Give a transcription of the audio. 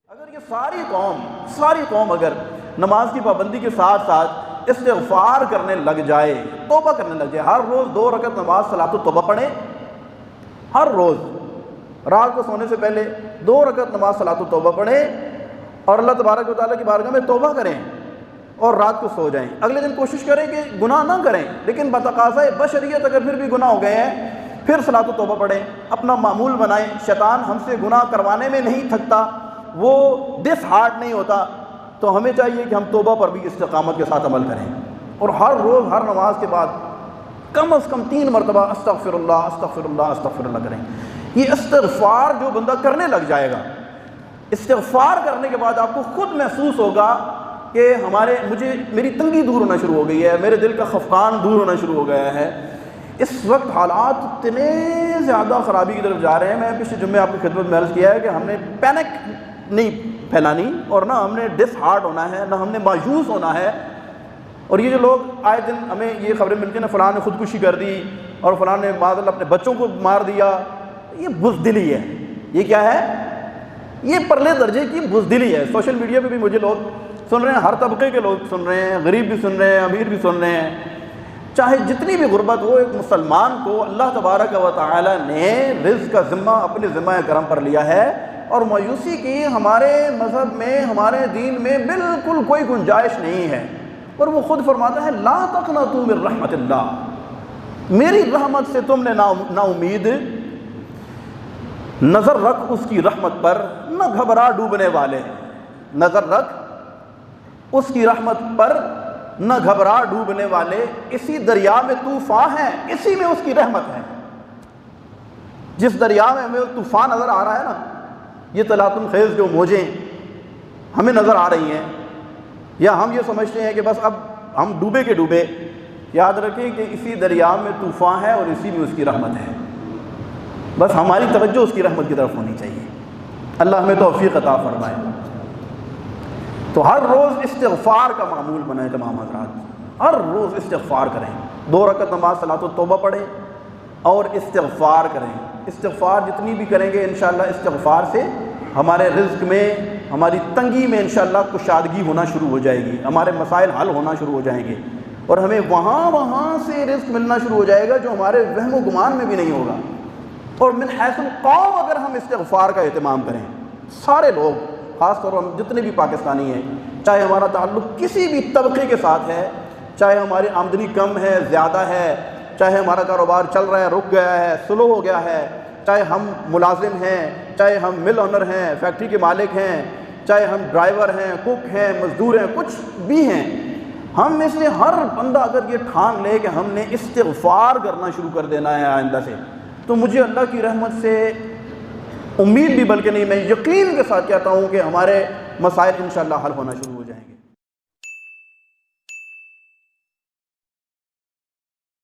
اگر یہ ساری قوم اگر نماز کی پابندی کے ساتھ ساتھ استغفار کرنے لگ جائے، توبہ کرنے لگ جائے، ہر روز 2 رکعت نماز صلاۃ التوبہ پڑھیں، ہر روز رات کو سونے سے پہلے 2 رکعت نماز صلاۃ التوبہ پڑھیں اور اللہ تبارک و تعالیٰ کی بارگاہ میں توبہ کریں اور رات کو سو جائیں۔ اگلے دن کوشش کریں کہ گناہ نہ کریں، لیکن بتقاضۂ بشریت اگر پھر بھی گناہ ہو گئے ہیں پھر صلاۃ التوبہ پڑھیں، اپنا معمول بنائیں۔ شیطان ہم سے گناہ کروانے میں نہیں تھکتا، وہ ڈس ہارڈ نہیں ہوتا، تو ہمیں چاہیے کہ ہم توبہ پر بھی استقامت کے ساتھ عمل کریں اور ہر روز ہر نماز کے بعد کم از کم 3 مرتبہ استغفر اللہ استغفر اللہ استغفر اللہ کریں۔ یہ استغفار جو بندہ کرنے لگ جائے گا، استغفار کرنے کے بعد آپ کو خود محسوس ہوگا کہ میری تنگی دور ہونا شروع ہو گئی ہے، میرے دل کا خفقان دور ہونا شروع ہو گیا ہے۔ اس وقت حالات اتنے زیادہ خرابی کی طرف جا رہے ہیں، میں پچھلے جمعے آپ کی خدمت میں عرض کیا ہے کہ ہم نے پینک نہیں پھیلانی اور نہ ہم نے ڈس ہارٹ ہونا ہے، نہ ہم نے مایوس ہونا ہے۔ اور یہ جو لوگ آئے دن ہمیں یہ خبریں ملتی ہیں نا، فلاں نے خودکشی کر دی اور فلاں نے معاذ اللہ اپنے بچوں کو مار دیا، یہ بزدلی ہے۔ یہ کیا ہے؟ یہ پرلے درجے کی بزدلی ہے۔ سوشل میڈیا پہ بھی مجھے لوگ سن رہے ہیں، ہر طبقے کے لوگ سن رہے ہیں، غریب بھی سن رہے ہیں، امیر بھی سن رہے ہیں۔ چاہے جتنی بھی غربت ہو، ایک مسلمان کو اللہ تبارک و تعالی نے رزق کا ذمہ اپنے ذمہ کرم پر لیا ہے، اور مایوسی کی ہمارے مذہب میں، ہمارے دین میں بالکل کوئی گنجائش نہیں ہے۔ اور وہ خود فرماتا ہے لا تقنطوا من رحمت اللہ، میری رحمت سے تم نے نا امید نظر رکھ اس کی رحمت پر، نہ گھبرا ڈوبنے والے، نظر رکھ اس کی رحمت پر نہ گھبرا ڈوبنے والے، اسی دریا میں طوفان ہے، اسی میں اس کی رحمت ہے۔ جس دریا میں ہمیں طوفان نظر آ رہا ہے نا، یہ طلاۃ الخیز جو موجیں ہمیں نظر آ رہی ہیں، یا ہم یہ سمجھتے ہیں کہ بس اب ہم ڈوبے کے ڈوبے، یاد رکھیں کہ اسی دریا میں طوفان ہے اور اسی میں اس کی رحمت ہے۔ بس ہماری توجہ اس کی رحمت کی طرف ہونی چاہیے۔ اللہ ہمیں توفیق عطا فرمائے۔ تو ہر روز استغفار کا معمول بنائیں تمام حضرات، ہر روز استغفار کریں، 2 رکعت نماز صلاۃ التوبہ پڑھیں اور استغفار کریں۔ استغفار جتنی بھی کریں گے انشاءاللہ استغفار سے ہمارے رزق میں، ہماری تنگی میں انشاءاللہ کشادگی ہونا شروع ہو جائے گی، ہمارے مسائل حل ہونا شروع ہو جائیں گے، اور ہمیں وہاں سے رزق ملنا شروع ہو جائے گا جو ہمارے وہم و گمان میں بھی نہیں ہوگا۔ اور من حیث القوم اگر ہم استغفار کا اہتمام کریں، سارے لوگ، خاص طور پر ہم جتنے بھی پاکستانی ہیں، چاہے ہمارا تعلق کسی بھی طبقے کے ساتھ ہے، چاہے ہماری آمدنی کم ہے زیادہ ہے، چاہے ہمارا کاروبار چل رہا ہے رک گیا ہے سلو ہو گیا ہے، چاہے ہم ملازم ہیں، چاہے ہم مل اونر ہیں، فیکٹری کے مالک ہیں، چاہے ہم ڈرائیور ہیں، کک ہیں، مزدور ہیں، کچھ بھی ہیں، ہم میں سے ہر بندہ اگر یہ ٹھان لے کہ ہم نے استغفار کرنا شروع کر دینا ہے آئندہ سے، تو مجھے اللہ کی رحمت سے امید بھی بلکہ نہیں، میں یقین کے ساتھ کہتا ہوں کہ ہمارے مسائل انشاءاللہ حل ہونا شروع ہو جائے۔